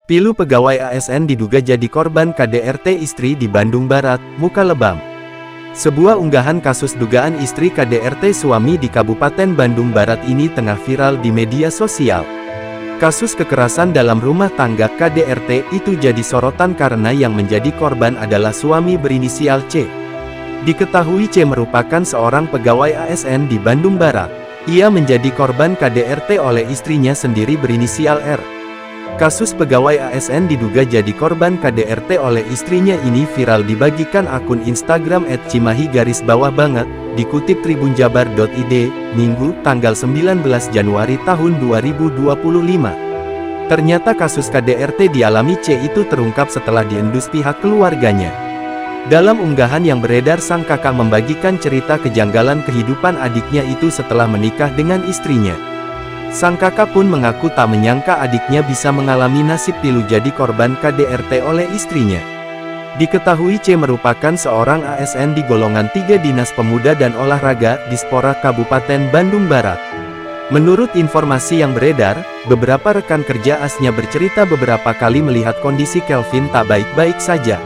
Pilu pegawai ASN diduga jadi korban KDRT istri di Bandung Barat, muka lebam. Sebuah unggahan kasus dugaan istri KDRT suami di Kabupaten Bandung Barat ini tengah viral di media sosial. Kasus kekerasan dalam rumah tangga KDRT itu jadi sorotan karena yang menjadi korban adalah suami berinisial C. Diketahui C merupakan seorang pegawai ASN di Bandung Barat. Ia menjadi korban KDRT oleh istrinya sendiri berinisial R. Kasus pegawai ASN diduga jadi korban KDRT oleh istrinya ini viral dibagikan akun Instagram @cimahi_banget, dikutip tribunjabar.id, Minggu, tanggal 19 Januari tahun 2025. Ternyata kasus KDRT dialami C itu terungkap setelah diendus pihak keluarganya. Dalam unggahan yang beredar, sang kakak membagikan cerita kejanggalan kehidupan adiknya itu setelah menikah dengan istrinya. Sang kakak pun mengaku tak menyangka adiknya bisa mengalami nasib pilu jadi korban KDRT oleh istrinya. Diketahui C merupakan seorang ASN di golongan 3 Dinas Pemuda dan Olahraga, Dispora Kabupaten Bandung Barat. Menurut informasi yang beredar, beberapa rekan kerja ASnya bercerita beberapa kali melihat kondisi Kelvin tak baik-baik saja.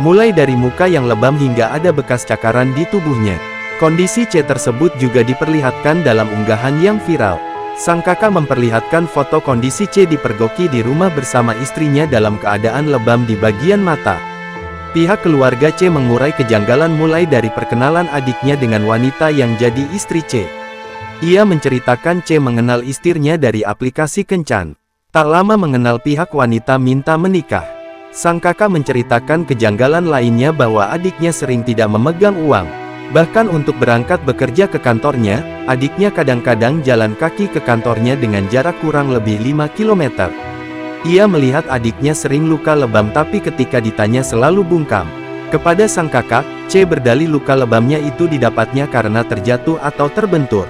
Mulai dari muka yang lebam hingga ada bekas cakaran di tubuhnya. Kondisi C tersebut juga diperlihatkan dalam unggahan yang viral. Sang kakak memperlihatkan foto kondisi C dipergoki di rumah bersama istrinya dalam keadaan lebam di bagian mata. Pihak keluarga C mengurai kejanggalan mulai dari perkenalan adiknya dengan wanita yang jadi istri C. Ia menceritakan C mengenal istrinya dari aplikasi kencan. Tak lama mengenal pihak wanita minta menikah. Sang kakak menceritakan kejanggalan lainnya bahwa adiknya sering tidak memegang uang. Bahkan untuk berangkat bekerja ke kantornya, adiknya kadang-kadang jalan kaki ke kantornya dengan jarak kurang lebih 5 km. Ia melihat adiknya sering luka lebam tapi ketika ditanya selalu bungkam. Kepada sang kakak, C berdalih luka lebamnya itu didapatnya karena terjatuh atau terbentur.